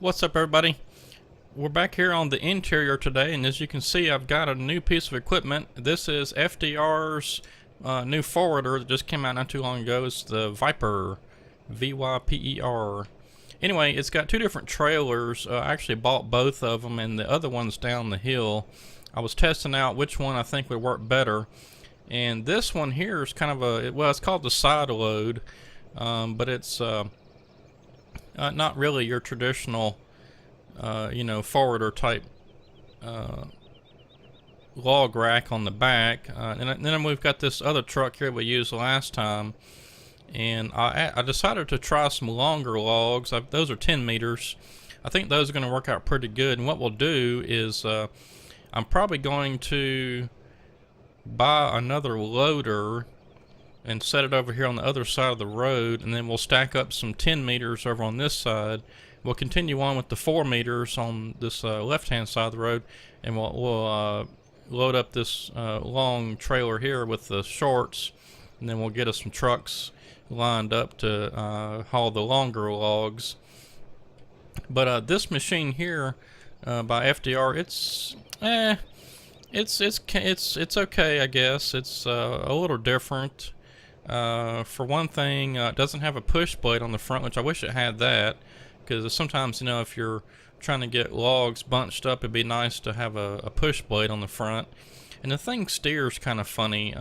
What's up, everybody? We're back here on the interior today, and as you can see, I've got a new piece of equipment. This is FDR's new forwarder that just came out not too long ago. It's the Vyper, V-Y-P-E-R. Anyway, it's got two different trailers. I actually bought both of them, and the other one's down the hill. I was testing out which one I think would work better, and this one here is kind of it's called the side load, but it's not really your traditional, forwarder type log rack on the back. And then we've got this other truck here we used last time, and I decided to try some longer logs. Those are 10 meters. I think those are going to work out pretty good. And what we'll do is I'm probably going to buy another loader and set it over here on the other side of the road, and then we'll stack up some 10 meters over on this side. We'll continue on with the 4 meters on this left hand side of the road, and we'll load up this long trailer here with the shorts, and then we'll get us some trucks lined up to haul the longer logs. But this machine here by FDR, it's okay, I guess. It's a little different. For one thing, it doesn't have a push blade on the front, which I wish it had that, because sometimes, if you're trying to get logs bunched up, it'd be nice to have a push blade on the front. And the thing steers kind of funny.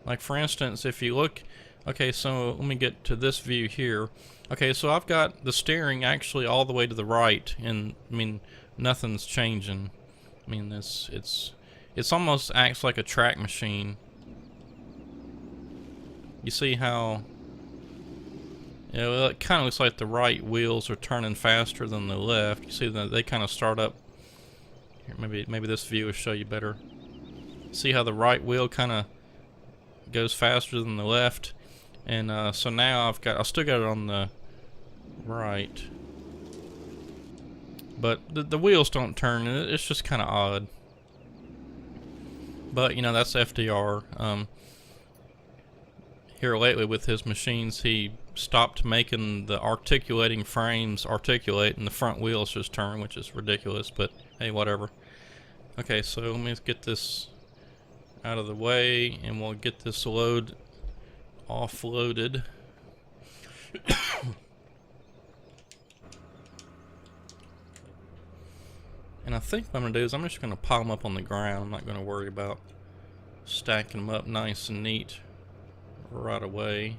Like for instance, if you look, okay, so let me get to this view here. Okay, so I've got the steering actually all the way to the right, and nothing's changing. It's almost acts like a track machine. You see how it kind of looks like the right wheels are turning faster than the left. You see that they kind of start up here. Maybe this view will show you better. See how the right wheel kind of goes faster than the left, and so now I still got it on the right, but the wheels don't turn. It's just kind of odd. But that's FDR. Here lately with his machines, he stopped making the articulating frames articulate and the front wheels just turn, which is ridiculous, but hey, whatever. Okay, so let me get this out of the way, and we'll get this load offloaded. And I think what I'm going to do is I'm just going to pile them up on the ground. I'm not going to worry about stacking them up nice and neat right away.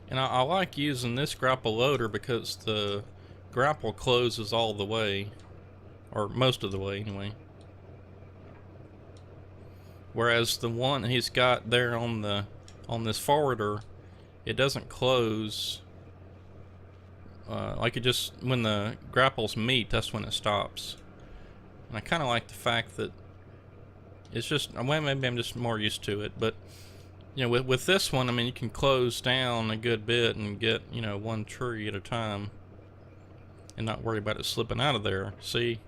And I like using this grapple loader because the grapple closes all the way, or most of the way anyway. Whereas the one he's got there on this forwarder, it doesn't close. Like it just, when the grapples meet, that's when it stops. And I kind of like the fact that it's just, well, maybe I'm just more used to it, but with this one, you can close down a good bit and get, one tree at a time and not worry about it slipping out of there. See,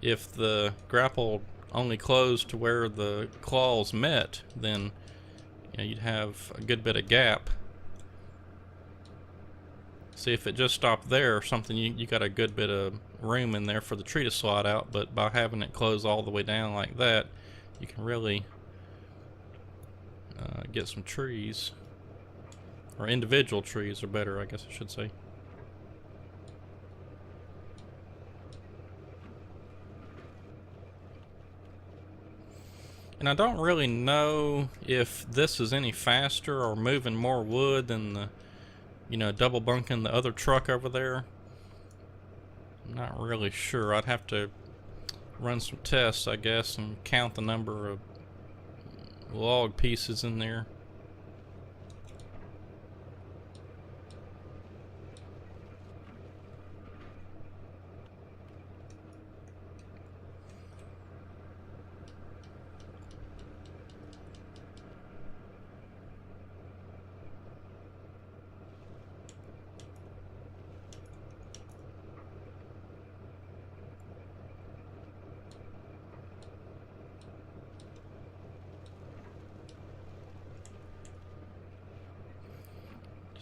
if the grapple only closed to where the claws met, then you'd have a good bit of gap. See, if it just stopped there or something, you got a good bit of room in there for the tree to slide out, but by having it close all the way down like that, you can really get some trees, or individual trees are better, I guess I should say. And I don't really know if this is any faster or moving more wood than the, double bunking the other truck over there. I'm not really sure. I'd have to run some tests, I guess, and count the number of log pieces in there.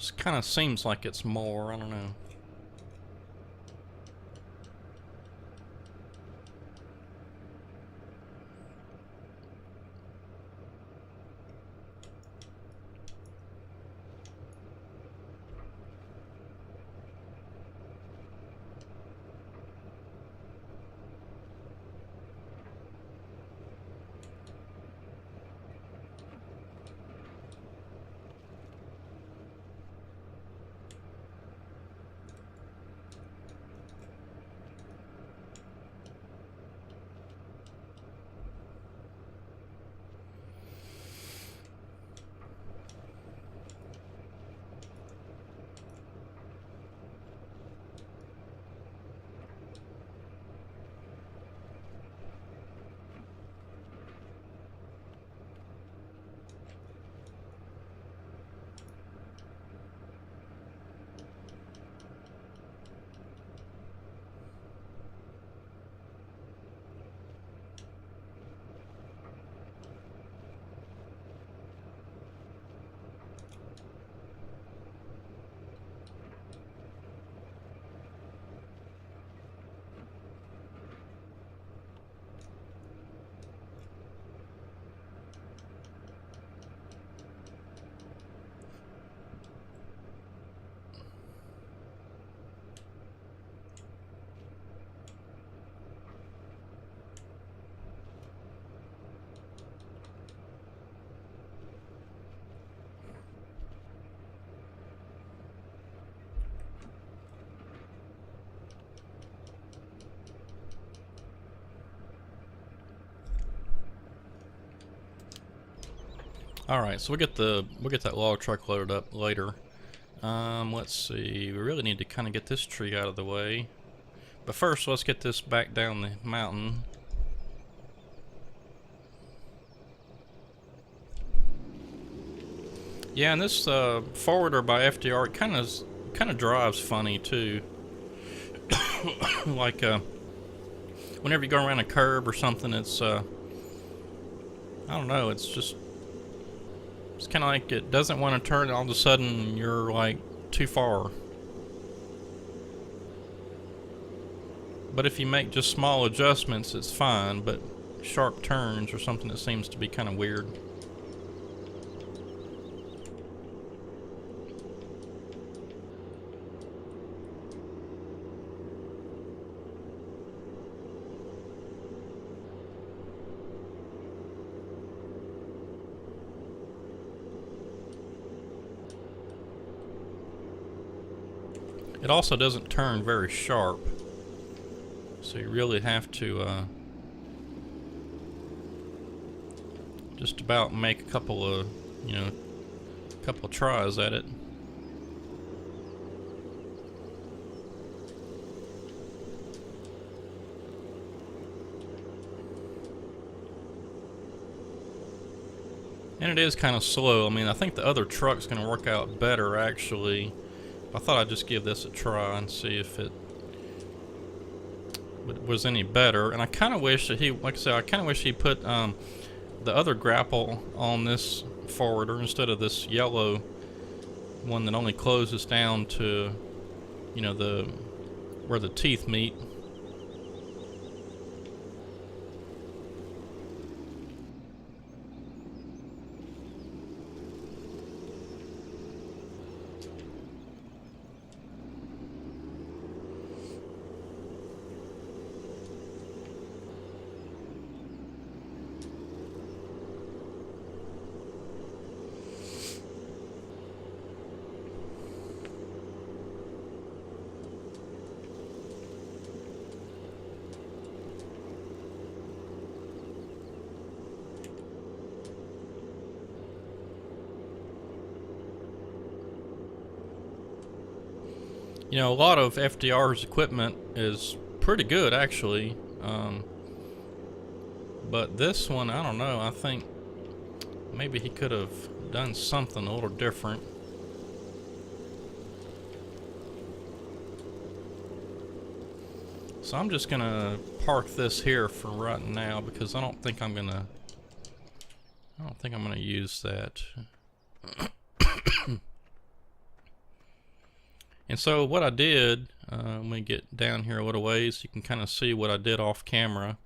This kind of seems like it's more, I don't know. Alright, so we'll get that log truck loaded up later. Let's see, we really need to kind of get this tree out of the way. But first, let's get this back down the mountain. Yeah, and this forwarder by FDR kind of drives funny too. Like whenever you go around a curb or something, it's I don't know, it's kind of like it doesn't want to turn, and all of a sudden you're like too far. But if you make just small adjustments, it's fine, but sharp turns or something, that seems to be kind of weird. It also doesn't turn very sharp, so you really have to just about make a couple of tries at it. And it is kind of slow. I mean, I think the other truck's going to work out better, actually. I thought I'd just give this a try and see if it was any better. And I kind of wish that like I said, I kind of wish he put the other grapple on this forwarder instead of this yellow one that only closes down to, you know, where the teeth meet. You know, a lot of FDR's equipment is pretty good, actually. But this one, I don't know. I think maybe he could have done something a little different. So I'm just gonna park this here for right now because I don't think I'm gonna use that. And so what I did, let me get down here a little ways, you can kind of see what I did off camera.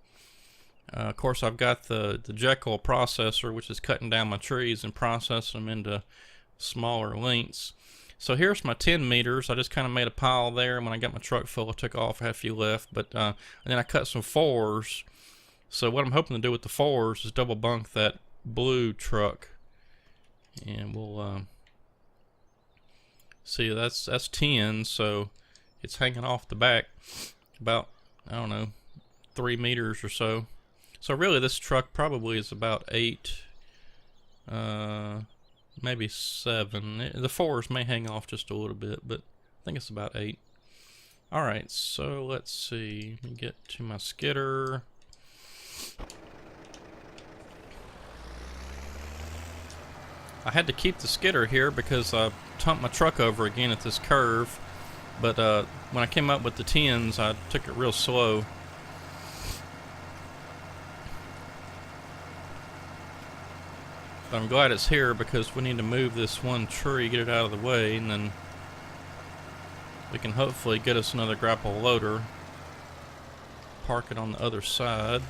Of course, I've got the Jekyll processor, which is cutting down my trees and processing them into smaller lengths. So here's my 10 meters. I just kind of made a pile there. When I got my truck full, I took off. I had a few left, but and then I cut some 4s. So what I'm hoping to do with the 4s is double bunk that blue truck, and we'll see. That's 10, so it's hanging off the back about, I don't know, 3 meters or so. So really, this truck probably is about 8. Maybe 7. The 4s may hang off just a little bit, but I think it's about 8. Alright, so let's see. Let me get to my skidder. I had to keep the skidder here because I tumped my truck over again at this curve. But when I came up with the 10s, I took it real slow. But I'm glad it's here because we need to move this one tree, get it out of the way, and then we can hopefully get us another grapple loader. Park it on the other side.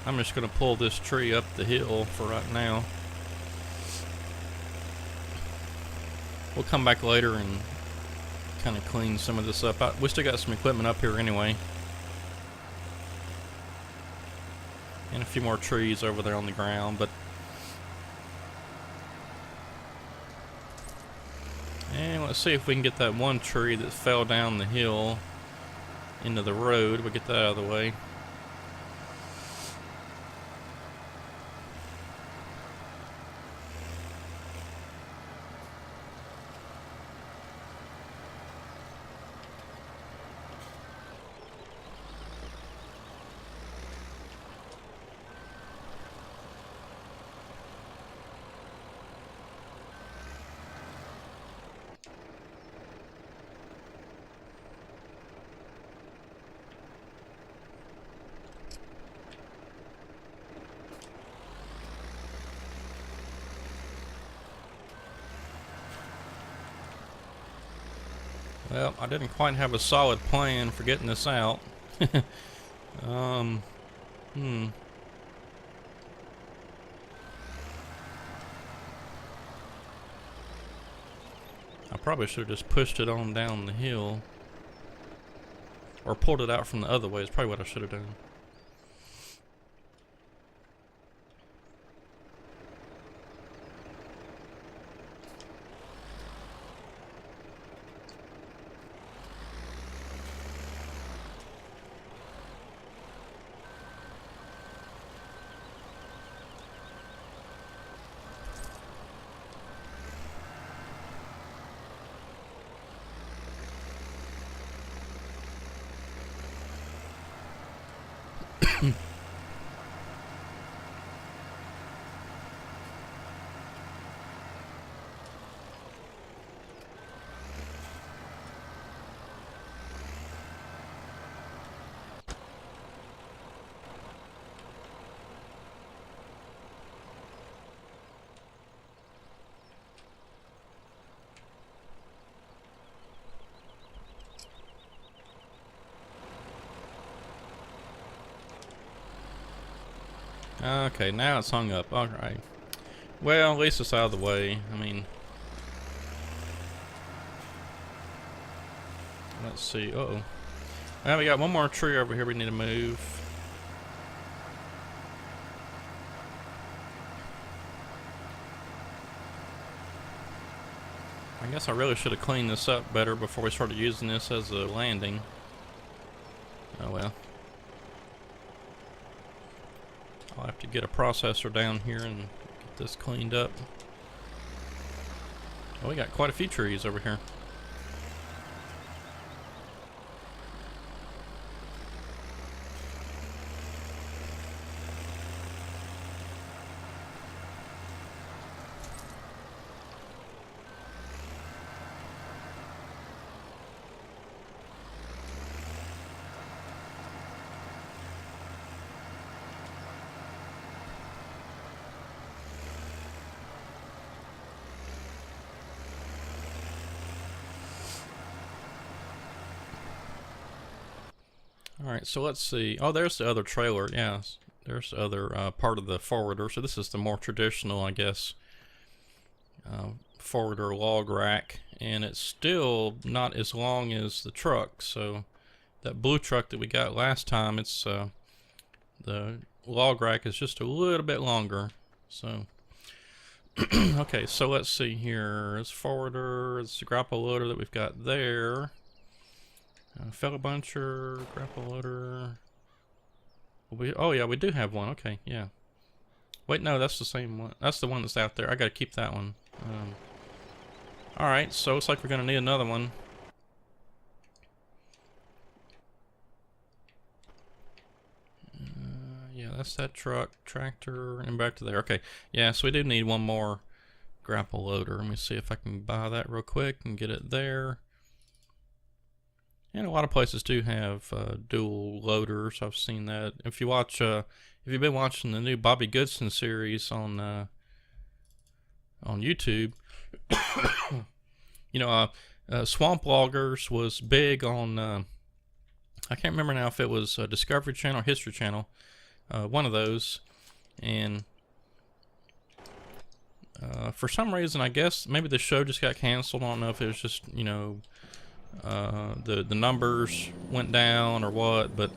I'm just going to pull this tree up the hill for right now. We'll come back later and kind of clean some of this up. We still got some equipment up here anyway. And a few more trees over there on the ground, but and let's see if we can get that one tree that fell down the hill into the road. We'll get that out of the way. Well, I didn't quite have a solid plan for getting this out. I probably should have just pushed it on down the hill. Or pulled it out from the other way is probably what I should have done. Okay, now it's hung up. Alright. Well, at least it's out of the way. I mean, let's see. Uh-oh. Well, we got one more tree over here we need to move. I guess I really should have cleaned this up better before we started using this as a landing. Oh well. I'll have to get a processor down here and get this cleaned up. Oh, we got quite a few trees over here. Alright, so let's see. Oh, there's the other trailer. Yeah, there's the other part of the forwarder. So this is the more traditional, I guess, forwarder log rack. And it's still not as long as the truck. So that blue truck that we got last time, it's the log rack is just a little bit longer. So okay, so let's see here. It's forwarder, it's the grapple loader that we've got there. Fellow buncher, grapple loader. Oh yeah, we do have one. Okay, yeah. Wait, no, that's the same one. That's the one that's out there. I gotta keep that one. Alright, so it's like we're gonna need another one. Yeah, that's that truck, tractor, and back to there. Okay, yeah, so we do need one more grapple loader. Let me see if I can buy that real quick and get it there. And a lot of places do have dual loaders. I've seen that. If you watch, if you've been watching the new Bobby Goodson series on YouTube, you know, Swamp Loggers was big on. I can't remember now if it was Discovery Channel or History Channel, one of those, and for some reason, I guess maybe the show just got canceled. I don't know if it was just, you know, the numbers went down or what, but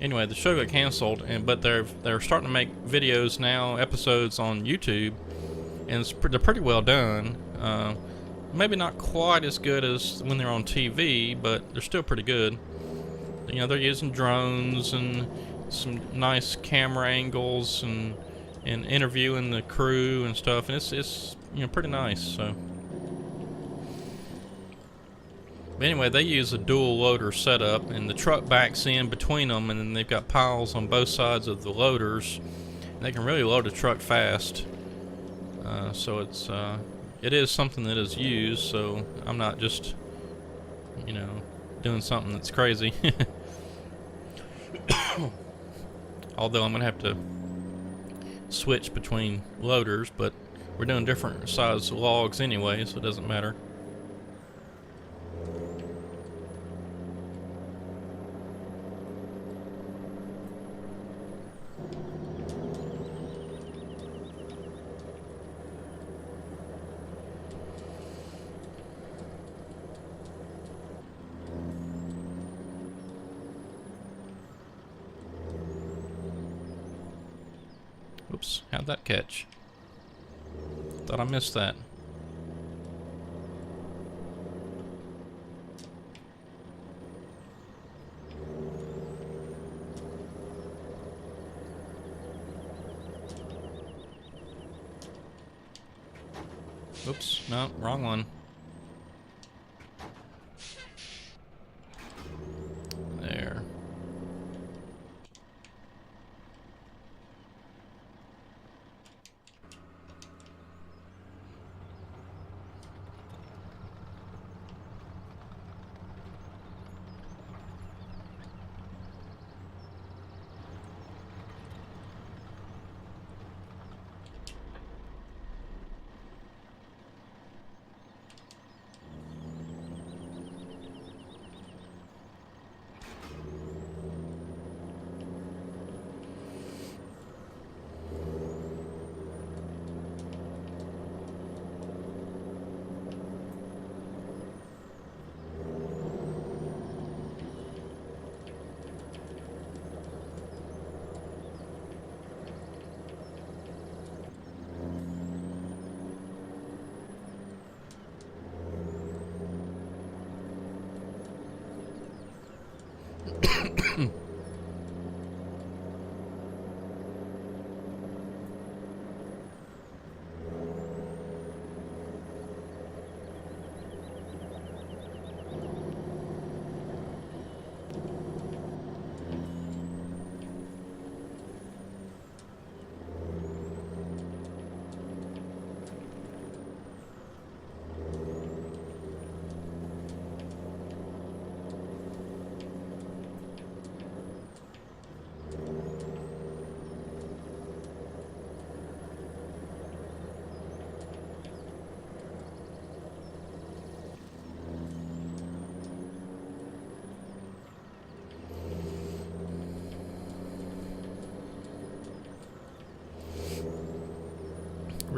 anyway, the show got canceled. But they're starting to make videos now, episodes on YouTube, and they're pretty well done. Maybe not quite as good as when they're on TV, but they're still pretty good. You know, they're using drones and some nice camera angles and interviewing the crew and stuff, and it's you know, pretty nice. So, but anyway, they use a dual loader setup, and the truck backs in between them, and then they've got piles on both sides of the loaders. And they can really load a truck fast. So it is something that is used. So I'm not just, you know, doing something that's crazy. Although I'm gonna have to switch between loaders, but we're doing different size logs anyway, so it doesn't matter. Oops, how'd that catch? Thought I missed that. Oops, no, wrong one. There.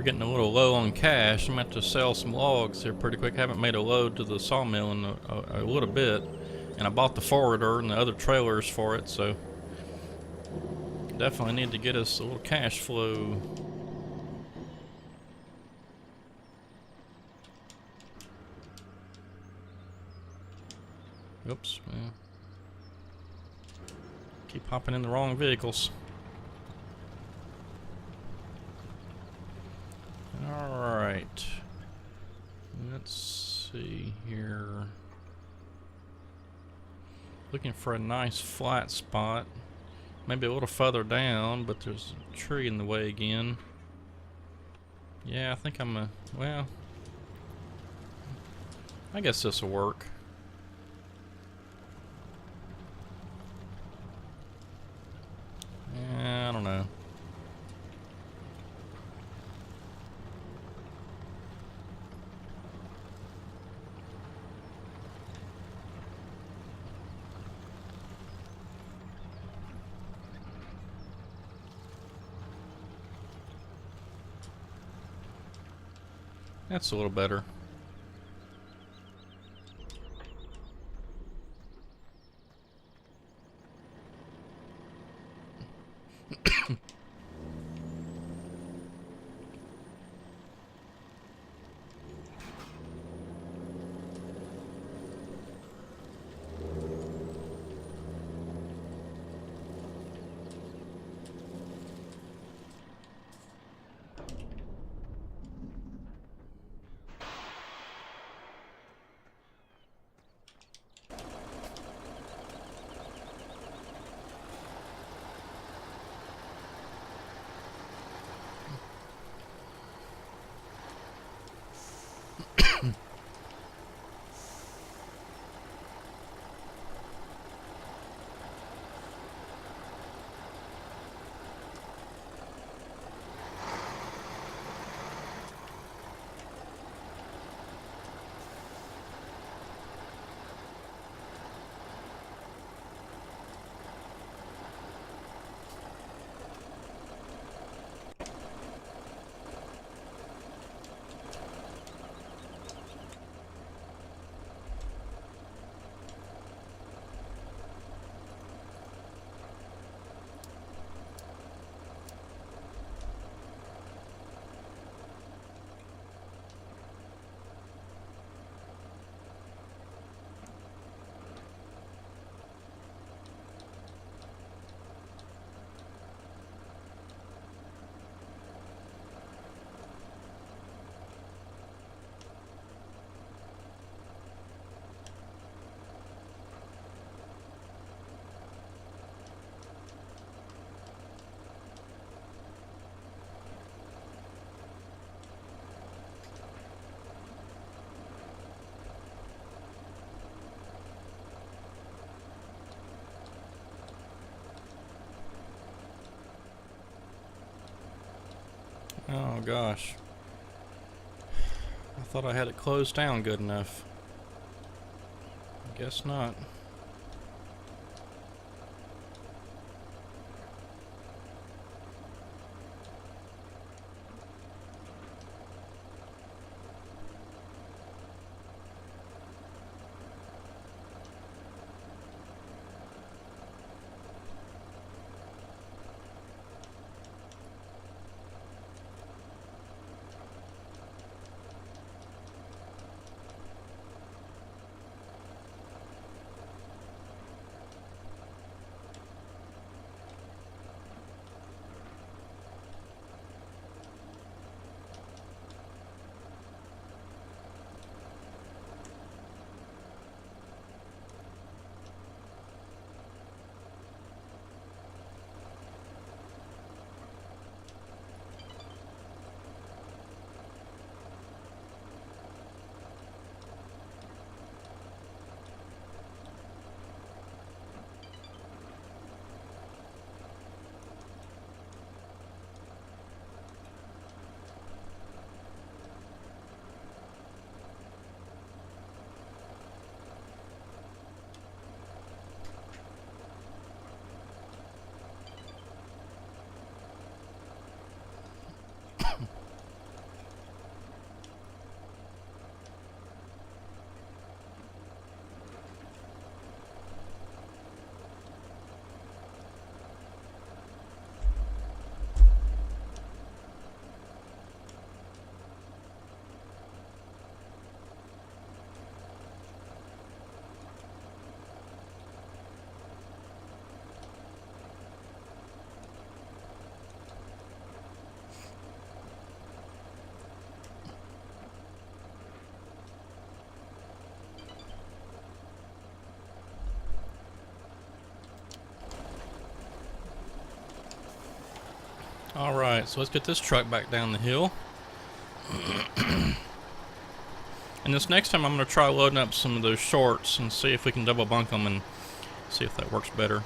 getting a little low on cash. I'm going to have to sell some logs here pretty quick. I haven't made a load to the sawmill in a little bit. And I bought the forwarder and the other trailers for it, so definitely need to get us a little cash flow. Oops, well, keep hopping in the wrong vehicles. Alright, let's see here. Looking for a nice flat spot. Maybe a little further down, but there's a tree in the way again. Yeah, I think well, I guess this will work. Yeah, I don't know. That's a little better. Oh gosh. I thought I had it closed down good enough. Guess not. Alright, so let's get this truck back down the hill. And this next time I'm going to try loading up some of those shorts and see if we can double bunk them and see if that works better.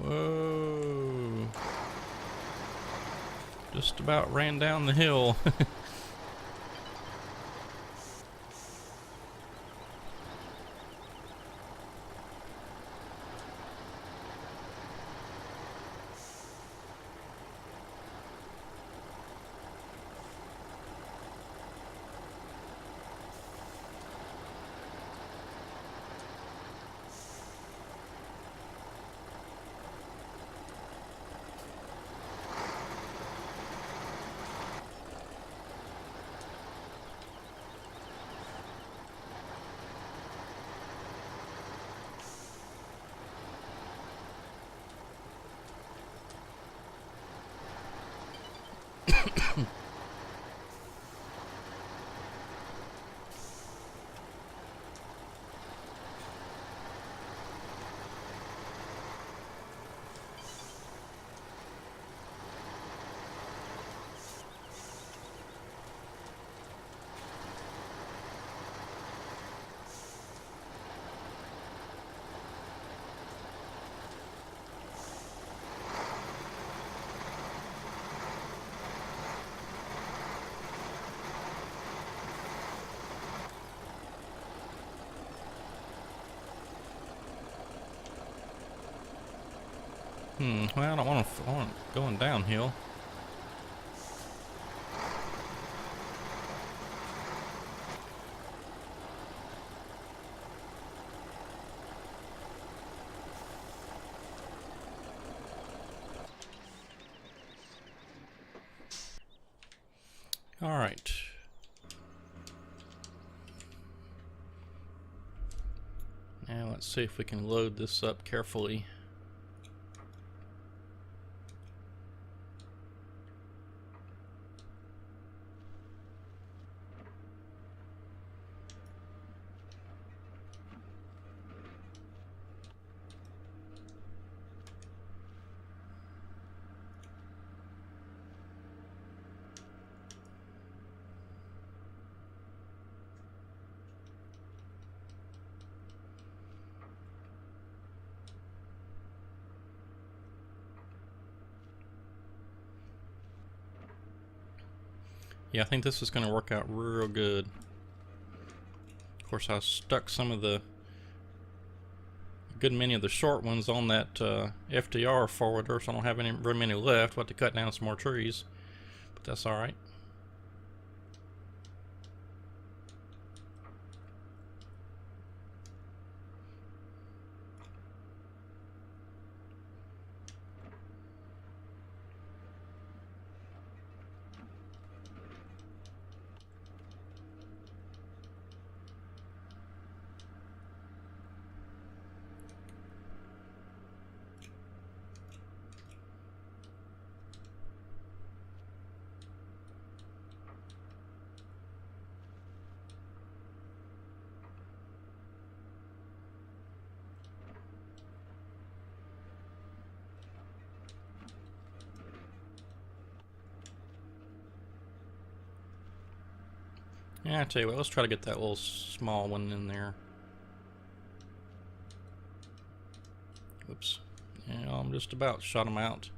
Whoa. Just about ran down the hill. Well, I don't want it going downhill. All right. Now let's see if we can load this up carefully. Yeah, I think this is going to work out real good. Of course, I stuck some of the good many of the short ones on that FDR forwarder, so I don't have very many left. We'll have to cut down some more trees, but that's all right. Yeah, I tell you what, let's try to get that little small one in there. Oops. Yeah, I'm just about shot him out.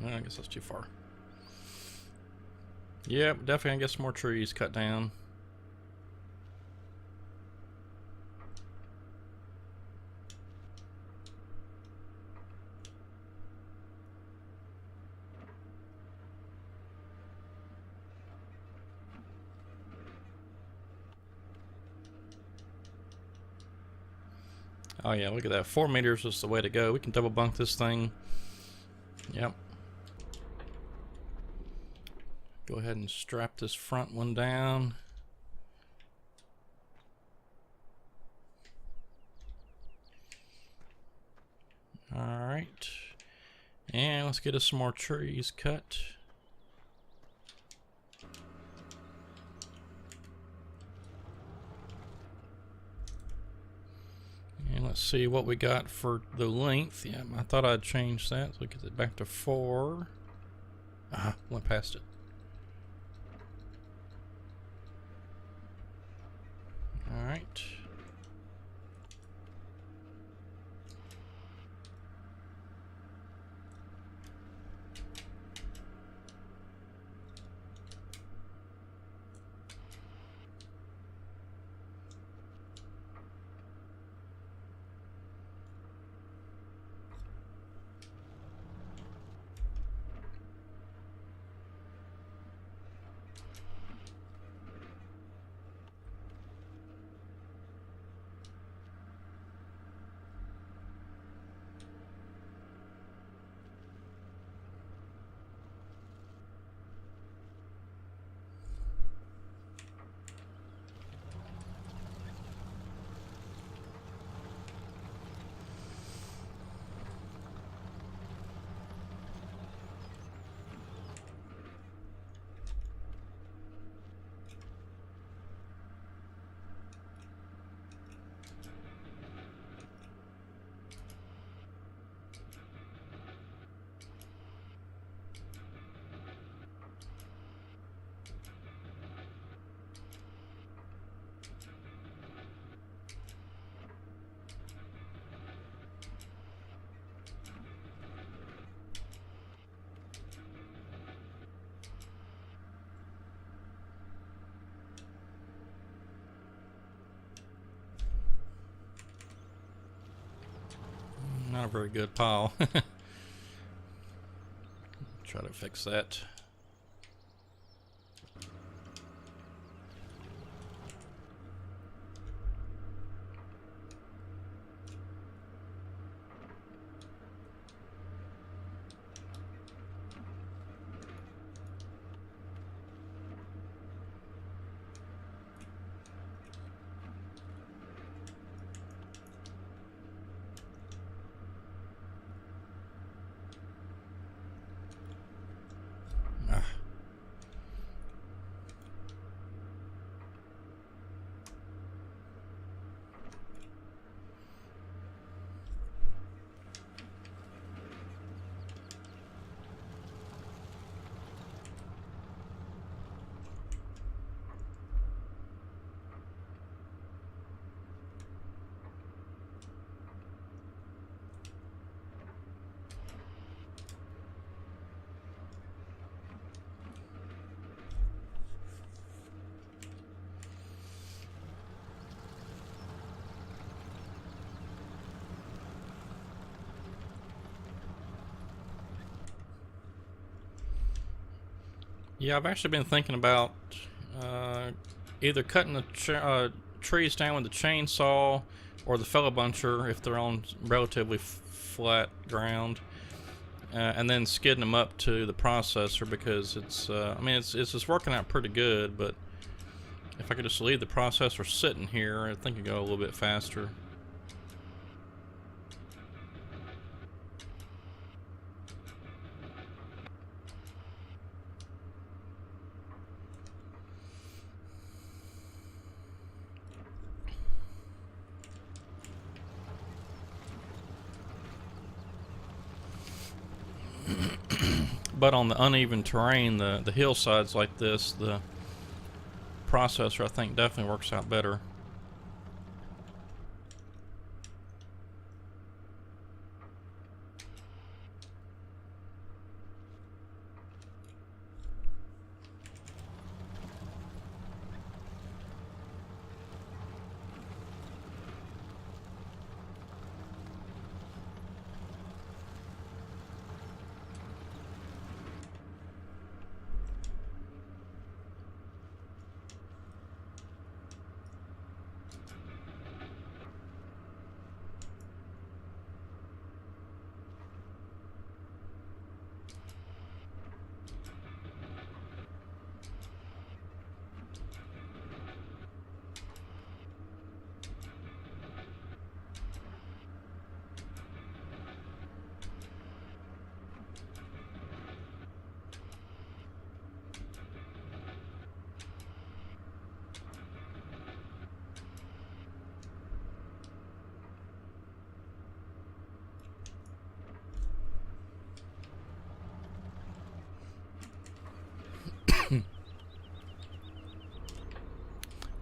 I guess that's too far. Yep, definitely gonna get some more trees cut down. Oh yeah, look at that. 4 meters is the way to go. We can double bunk this thing. Yep. Go ahead and strap this front one down. Alright. And let's get us some more trees cut. And let's see what we got for the length. Yeah, I thought I'd change that. So we get it back to 4. Went past it. Alright. Not a very good pile. Try to fix that. Yeah, I've actually been thinking about either cutting the trees down with the chainsaw or the fellow buncher if they're on relatively flat ground, and then skidding them up to the processor, because it's I mean it's just working out pretty good, but if I could just leave the processor sitting here, I think it'd go a little bit faster. But on the uneven terrain, the hillsides like this, the processor I think definitely works out better.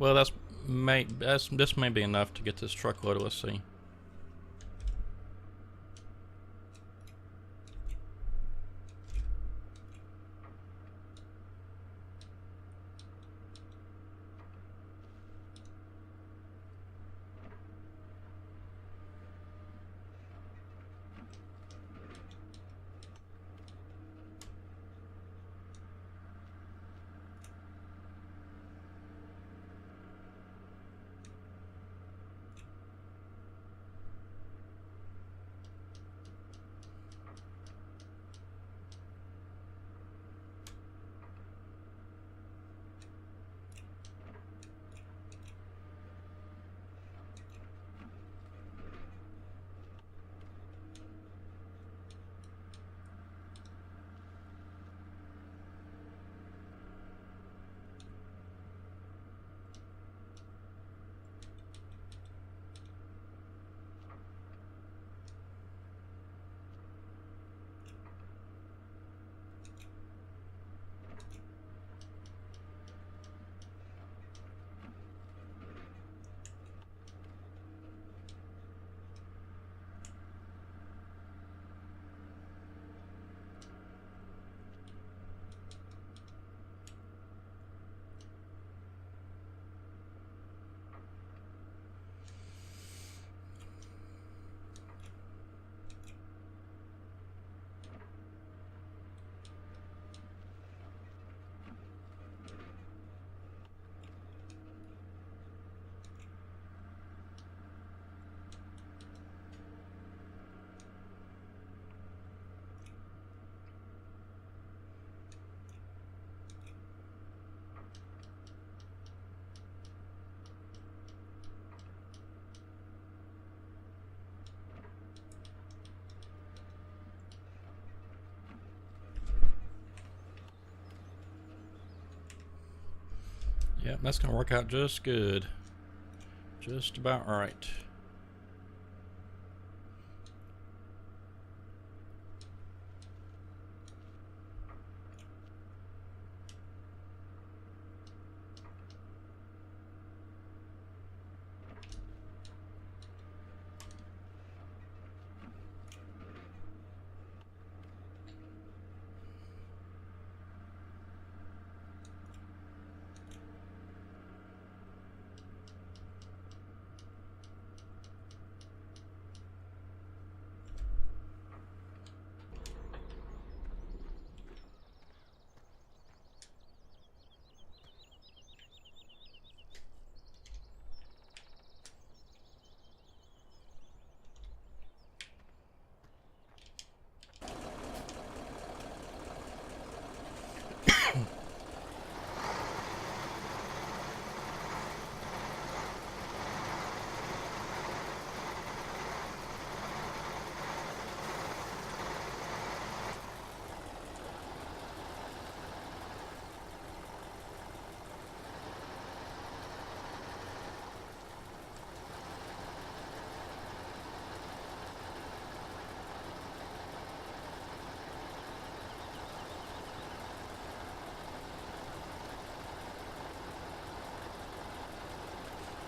Well, this may be enough to get this truck loaded. Let's see. Yep, that's gonna work out just good. Just about right.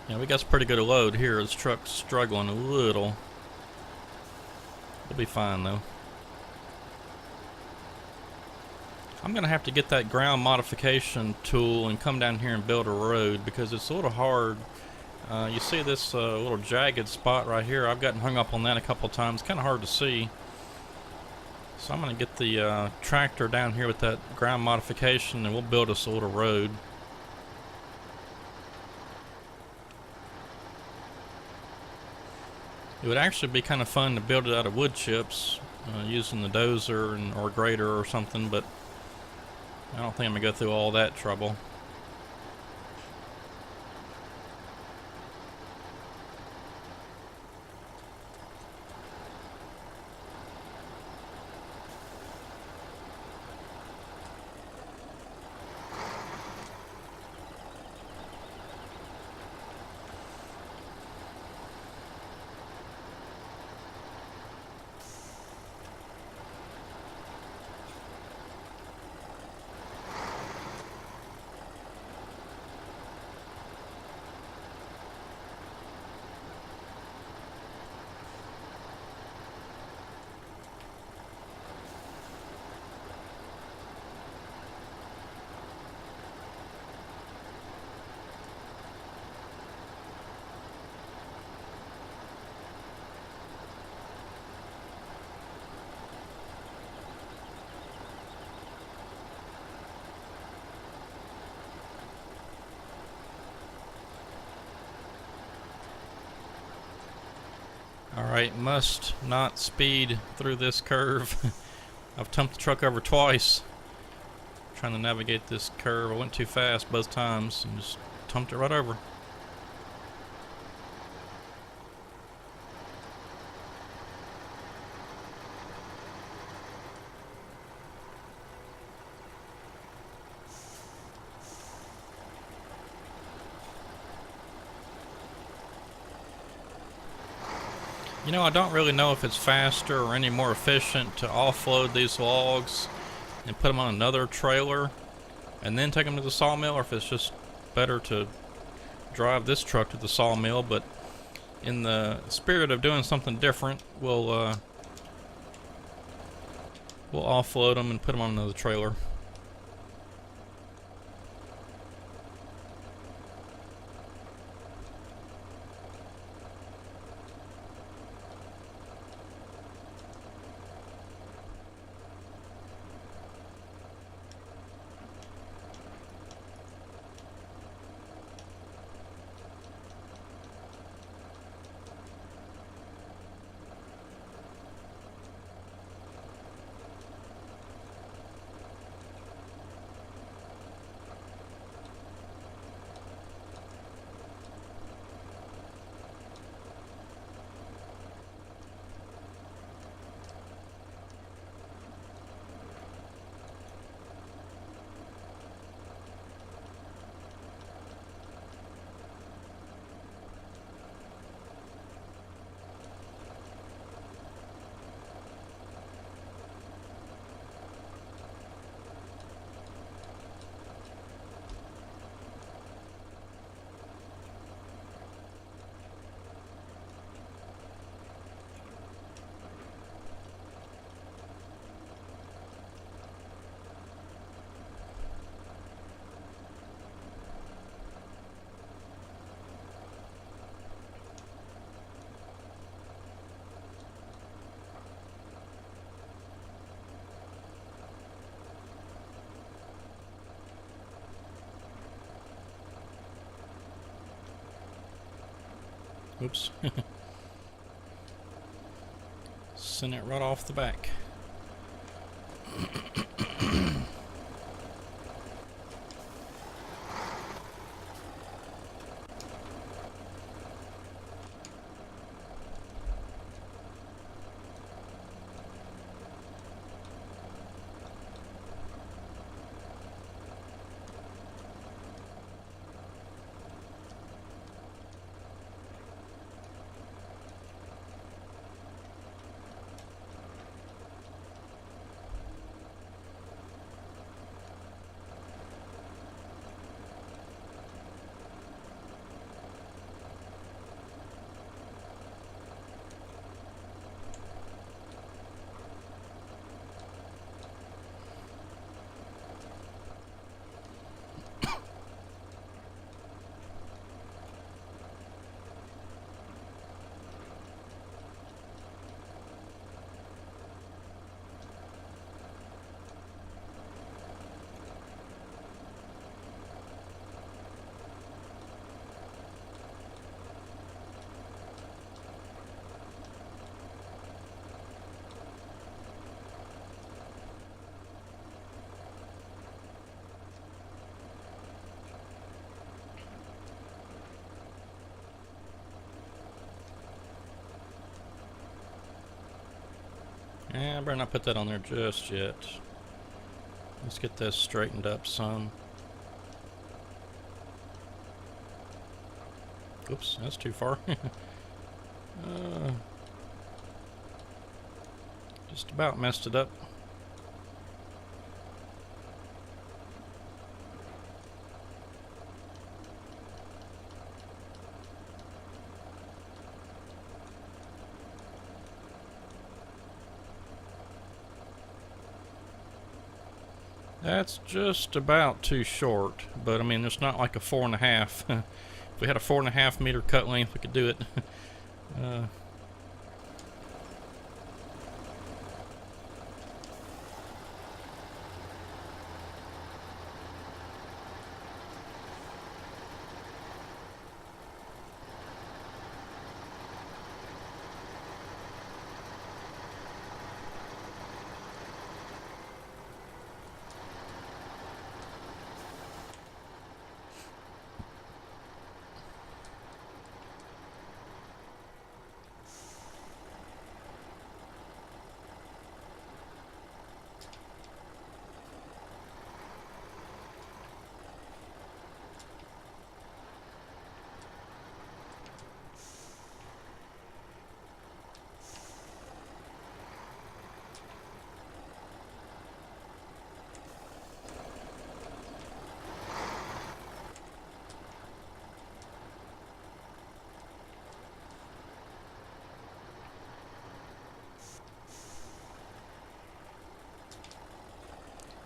Yeah, we got a pretty good load here. This truck's struggling a little. It'll be fine though. I'm gonna have to get that ground modification tool and come down here and build a road because it's a little hard. You see this little jagged spot right here? I've gotten hung up on that a couple times. Kind of hard to see. So I'm gonna get the tractor down here with that ground modification and we'll build us a little road. It would actually be kind of fun to build it out of wood chips using the dozer or grader or something, but I don't think I'm gonna go through all that trouble. Alright, must not speed through this curve. I've tumped the truck over twice trying to navigate this curve. I went too fast both times and just tumped it right over. You know, I don't really know if it's faster or any more efficient to offload these logs and put them on another trailer and then take them to the sawmill, or if it's just better to drive this truck to the sawmill. But in the spirit of doing something different, we'll offload them and put them on another trailer. Oops. Sent it right off the back. Yeah, I better not put that on there just yet. Let's get this straightened up some. Oops, that's too far. Just about messed it up. That's just about too short, but I mean, it's not like a 4.5. If we had a 4.5 meter cut length, we could do it.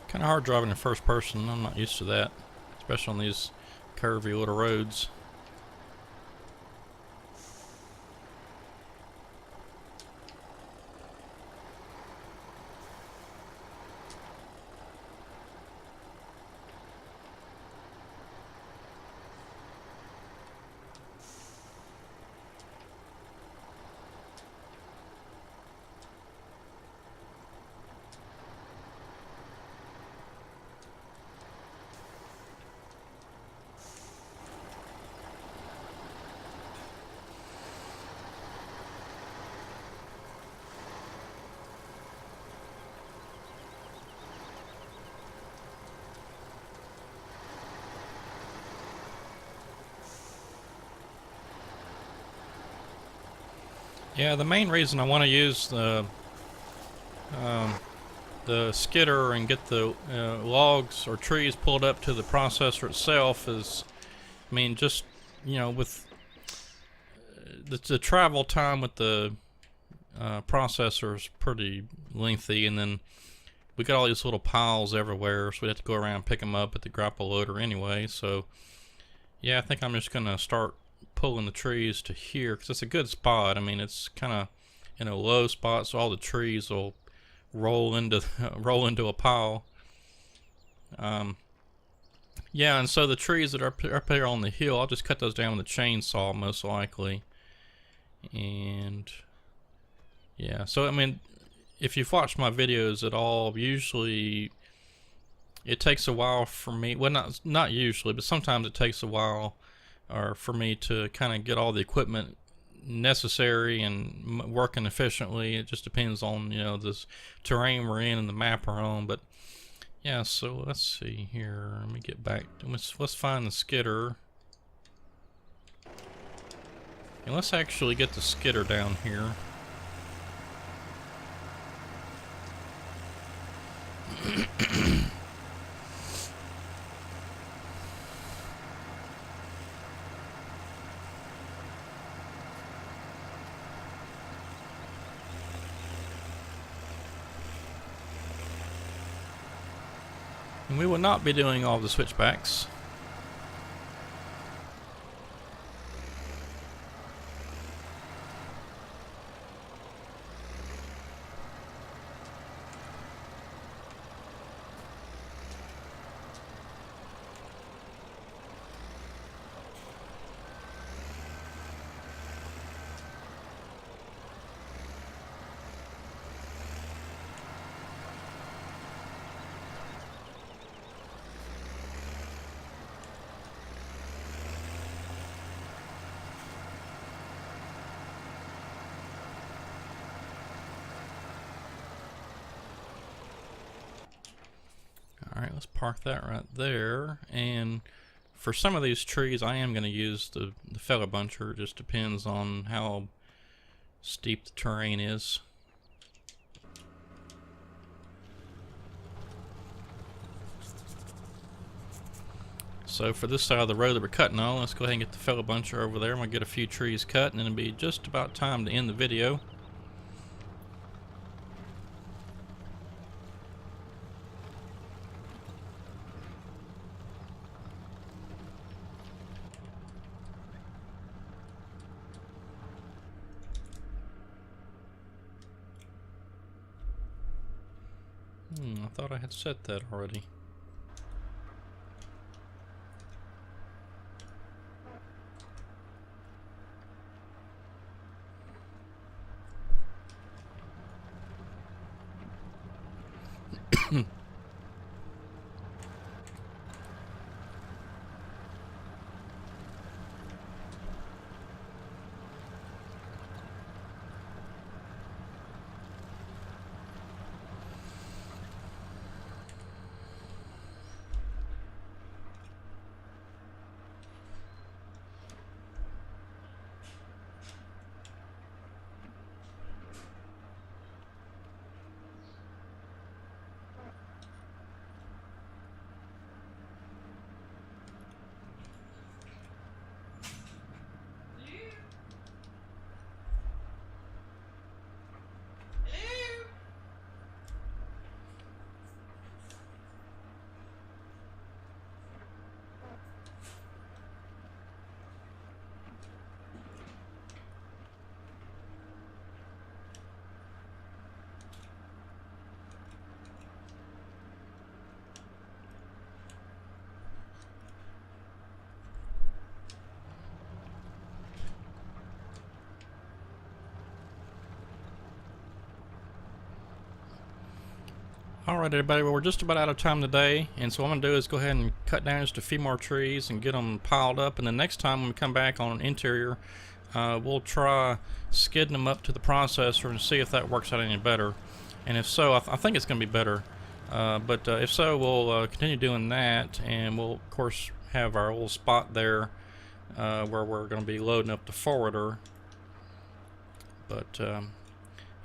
Kind of hard driving in first person. I'm not used to that, especially on these curvy little roads. Yeah, the main reason I want to use the skidder and get the logs or trees pulled up to the processor itself is, I mean, just, you know, with the travel time with the processor is pretty lengthy, and then we got all these little piles everywhere, so we have to go around and pick them up at the grapple loader anyway. So yeah, I think I'm just gonna start pulling the trees to here because it's a good spot. I mean, it's kind of in a low spot, so all the trees will roll into roll into a pile. Yeah, and so the trees that are up here on the hill, I'll just cut those down with a chainsaw most likely. And yeah, so I mean, if you've watched my videos at all, usually it takes a while for me. Well, not usually, but sometimes it takes a while, or for me to kind of get all the equipment necessary and working efficiently. It just depends on, you know, this terrain we're in and the map we're on. But yeah, so let's see here. Let me get back. Let's find the skidder. And let's actually get the skidder down here. And we will not be doing all the switchbacks. Alright, let's park that right there. And for some of these trees, I am going to use the feather buncher. It just depends on how steep the terrain is. So for this side of the road that we're cutting on, let's go ahead and get the feather buncher over there. I'm going to get a few trees cut, and then it'll be just about time to end the video. I thought I had set that already. Alright everybody, well we're just about out of time today, and so what I'm going to do is go ahead and cut down just a few more trees and get them piled up, and the next time when we come back on an interior, we'll try skidding them up to the processor and see if that works out any better. And if so, I think it's going to be better, but if so, we'll continue doing that, and we'll of course have our little spot there where we're going to be loading up the forwarder. But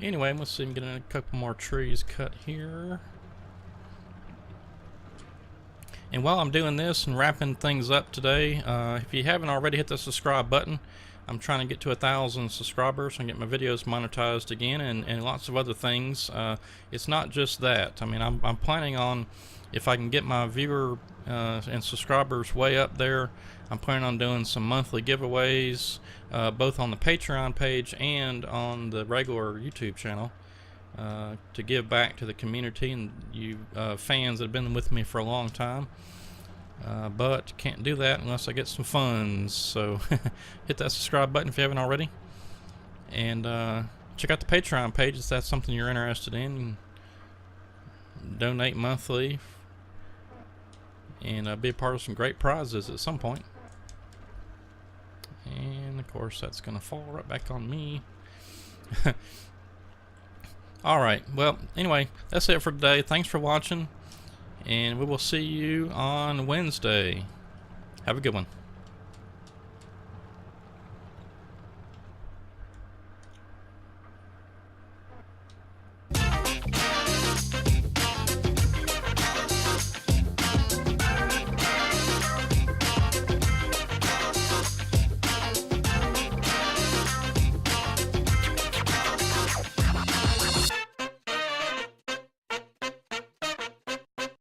anyway, let's see if we can get a couple more trees cut here. And while I'm doing this and wrapping things up today, if you haven't already, hit the subscribe button. I'm trying to get to 1,000 subscribers and get my videos monetized again, and lots of other things. It's not just that. I mean, I'm planning on, if I can get my viewer and subscribers way up there, I'm planning on doing some monthly giveaways, both on the Patreon page and on the regular YouTube channel, to give back to the community and you fans that have been with me for a long time. But can't do that unless I get some funds. So hit that subscribe button if you haven't already, and check out the Patreon page if that's something you're interested in. Donate monthly and be a part of some great prizes at some point. And of course that's gonna fall right back on me. Alright, well anyway, that's it for today. Thanks for watching, and we will see you on Wednesday. Have a good one.